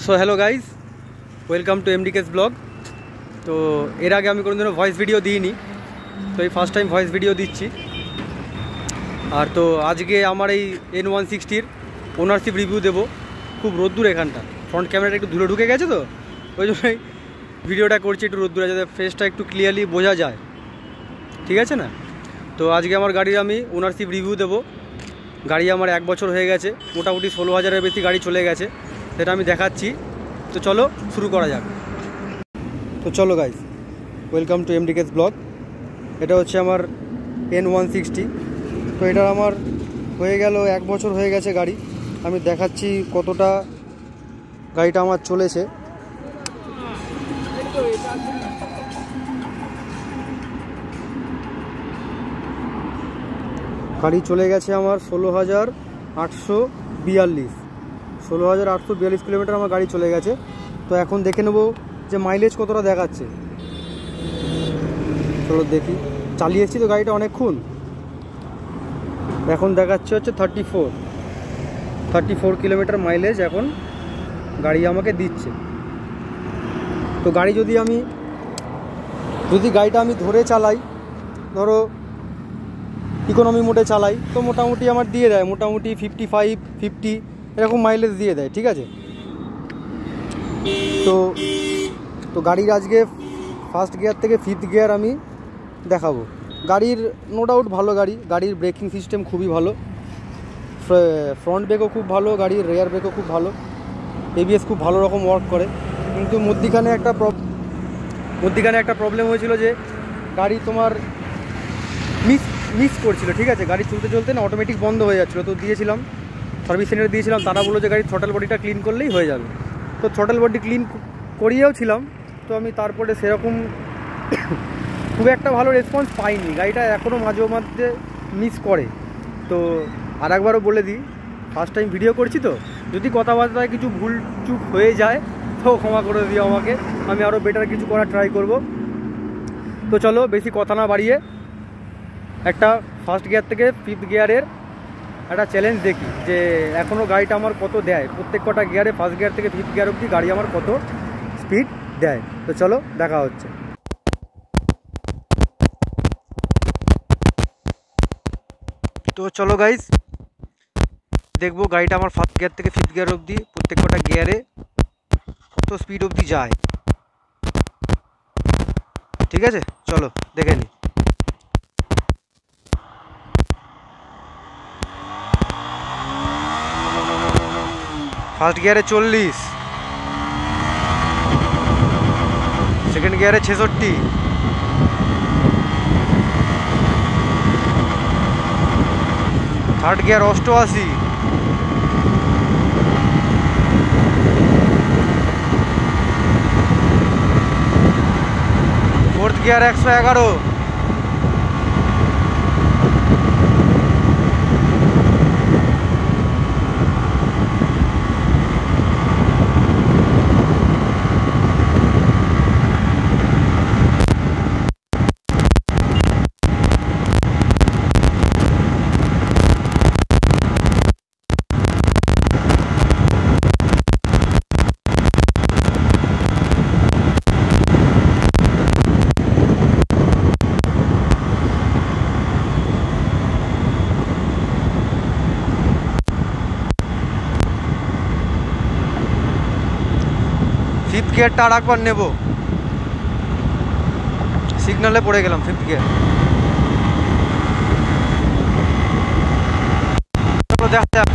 So hello guys, welcome to এমডিকেস blog. তো এর আগে আমি কোনোদিনও ভয়েস ভিডিও দিইনি, তো এই ফার্স্ট টাইম ভয়েস ভিডিও দিচ্ছি। আর তো আজকে আমার এই N160-র ওনারশিপ রিভিউ দেবো। খুব রোদ্দুর এখানটা, ফ্রন্ট ক্যামেরাটা একটু ধুলো ঢুকে গেছে, তো ওই জন্যই ভিডিওটা করছি একটু রোদ্দুরে, যাতে ফেসটা একটু ক্লিয়ারলি বোঝা যায়, ঠিক আছে না? তো আজকে আমার গাড়ির আমি ওনারশিপ রিভিউ দেবো। গাড়ি আমার 1 বছর হয়ে গেছে, মোটামুটি 16,000-এর বেশি গাড়ি চলে গেছে, সেটা আমি দেখাচ্ছি। তো চলো শুরু করা যাক। তো চলো গাইজ, ওয়েলকাম টু এমডিকেস ব্লগ। এটা হচ্ছে আমার N160। তো এটা আমার হয়ে গেল 1 বছর হয়ে গেছে গাড়ি। আমি দেখাচ্ছি কতটা গাড়িটা আমার চলেছে। গাড়ি চলে গেছে আমার 16,842 কিলোমিটার আমার গাড়ি চলে গেছে। তো এখন দেখে নেব যে মাইলেজ কতটা দেখাচ্ছে। চলো দেখি, চালিয়েছি তো গাড়িটা অনেকক্ষণ। এখন দেখাচ্ছে হচ্ছে 34 কিলোমিটার মাইলেজ এখন গাড়ি আমাকে দিচ্ছে। তো গাড়ি যদি গাড়িটা আমি ধরে চালাই, ধরো ইকোনমি মোডে চালাই, তো মোটামুটি আমার দিয়ে দেয় মোটামুটি 55-50 এরকম মাইলেজ দিয়ে দেয়, ঠিক আছে। তো গাড়ির আজকে ফার্স্ট গিয়ার থেকে 5th গিয়ার আমি দেখাবো। গাড়ির নো ডাউট ভালো গাড়ির ব্রেকিং সিস্টেম খুবই ভালো, ফ্রন্ট ব্রেকও খুব ভালো, গাড়ির রেয়ার ব্রেকও খুব ভালো, ABS খুব ভালো রকম ওয়ার্ক করে। কিন্তু মধ্যিখানে একটা প্রবলেম হয়েছিল যে গাড়ি তোমার মিস করছিল, ঠিক আছে। গাড়ি চলতে না অটোমেটিক বন্ধ হয়ে যাচ্ছিলো। তো দিয়েছিলাম, সার্ভিস সেন্টারে দিয়েছিলাম, তারা বললো যে গাড়ির থ্রটল বডিটা ক্লিন করলেই হয়ে যাবে। তো থ্রটল বডি ক্লিন করিয়েও ছিলাম, তো আমি তারপরে সেরকম খুব একটা ভালো রেসপন্স পাইনি। গাড়িটা এখনও মাঝে মধ্যে মিস করে। তো আর একবারও বলে দিই, ফার্স্ট টাইম ভিডিও করছি, তো যদি কথাবার্তায় কিছু ভুল চুক হয়ে যায় তো ক্ষমা করে দিও আমাকে, আমি আরও বেটার কিছু করার ট্রাই করব। তো চলো বেশি কথা না বাড়িয়ে একটা ফার্স্ট গিয়ার থেকে 5th গিয়ারের একটা চ্যালেঞ্জ দেখি, যে এখনও গাড়িটা আমার কত দেয়। প্রত্যেক কটা গিয়ারে ফার্স্ট গিয়ার থেকে 5th গিয়ার অবধি গাড়ি আমার কত স্পিড দেয়। তো চলো দেখা হচ্ছে। তো চলো গাইজ, দেখবো গাড়িটা আমার ফার্স্ট গিয়ার থেকে 5th গিয়ার অবধি প্রত্যেক কটা গিয়ারে কত স্পিড অবধি যায়, ঠিক আছে। চলো দেখে নিই। ফার্স্ট গিয়ারে 40, সেকেন্ড গিয়ারে 66, third gear 88, fourth gear 111, fifth গিয়ারটা আর একবার নেব, সিগনালে পড়ে গেলাম। 5th গিয়ার দেখা যাক।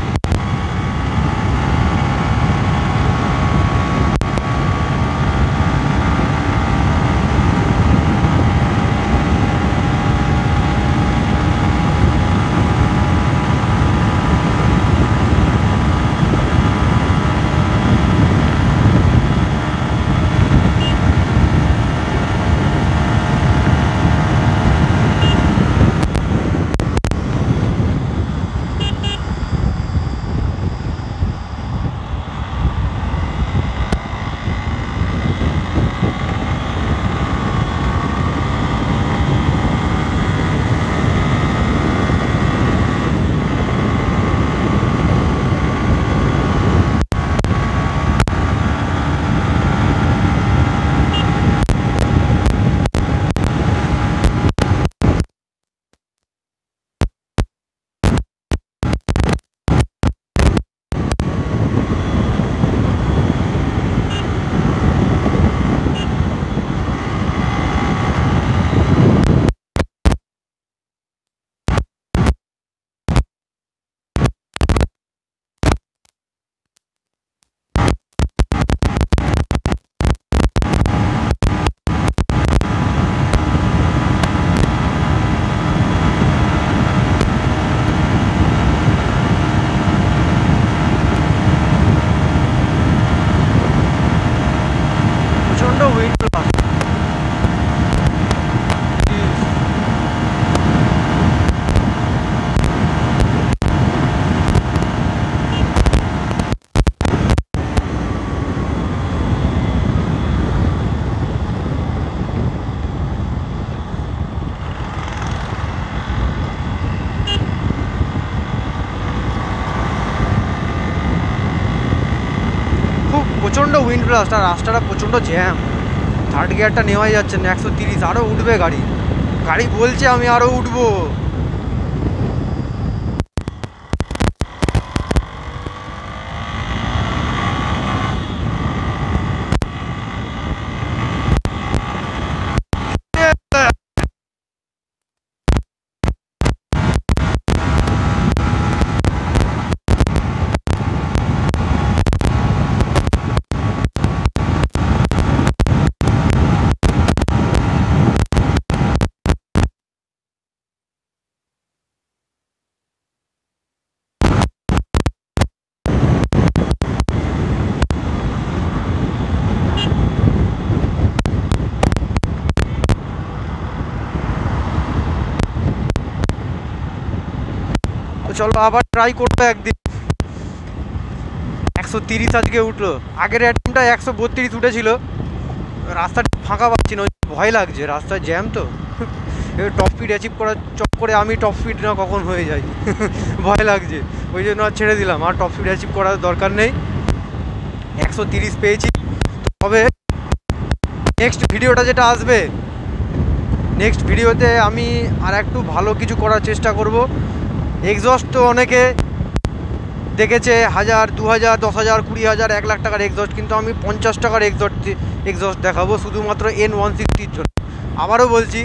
ব্লাস্ট, আর রাস্তাটা প্রচণ্ড জ্যাম, থার্ড গিয়ারটা নেওয়াই যাচ্ছে না। 130 আরও উঠবে গাড়ি, গাড়ি বলছে আমি আরও উঠবো। চলো আবার ট্রাই করবো একদিন। 130 আজকে উঠলো, আগের অ্যাটেম্পটা 132 উঠেছিল। রাস্তাটা ফাঁকা পাচ্ছি না, ভয় লাগছে, রাস্তায় জ্যাম তো। এবার টপ স্পিড অ্যাচিভ করার চক্করে আমি টপ স্পিড না কখন হয়ে যাই, ভয় লাগছে, ওই জন্য আর ছেড়ে দিলাম। আর টপ স্পিড অ্যাচিভ করার দরকার নেই, 130 পেয়েছি। তবে নেক্সট ভিডিওটা যেটা আসবে, নেক্সট ভিডিওতে আমি আর একটু ভালো কিছু করার চেষ্টা করব। এক্সস্ট তো অনেকে দেখেছে 1000, 2000, 10,000, 20,000, 1 লাখ টাকার এক্সস্ট, কিন্তু আমি 50 টাকার এক্সস্ট দেখাবো শুধুমাত্র N160-র জন্য। আবারও বলছি,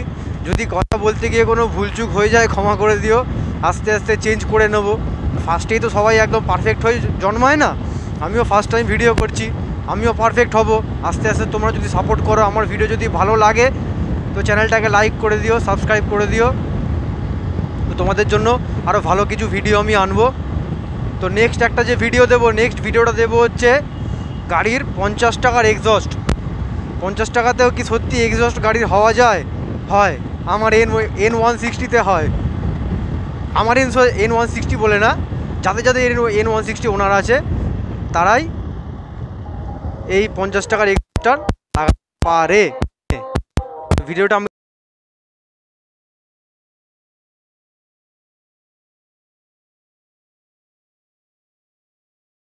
যদি কথা বলতে গিয়ে কোনো ভুলচুক হয়ে যায় ক্ষমা করে দিও, আস্তে আস্তে চেঞ্জ করে নেব। ফার্স্টেই তো সবাই একদম পারফেক্ট হয়ে জন্মায় না, আমিও ফার্স্ট টাইম ভিডিও করছি, আমিও পারফেক্ট হব আস্তে আস্তে। তোমরা যদি সাপোর্ট করো, আমার ভিডিও যদি ভালো লাগে তো চ্যানেলটাকে লাইক করে দিও, সাবস্ক্রাইব করে দিও। তো তোমাদের জন্য আরও ভালো কিছু ভিডিও আমি আনবো। তো নেক্সট একটা যে ভিডিও দেবো, নেক্সট ভিডিওটা দেবো হচ্ছে গাড়ির 50 টাকার এক্সস্ট। 50 টাকাতেও কি সত্যি এক্সস্ট গাড়ির হওয়া যায়? হয়, আমার N160-তে হয়। আমার N160 বলে না, যাদের যাদের N160 ওনার আছে তারাই এই 50 টাকার এক্সস্টটা লাগাতে পারে। ভিডিওটা আমি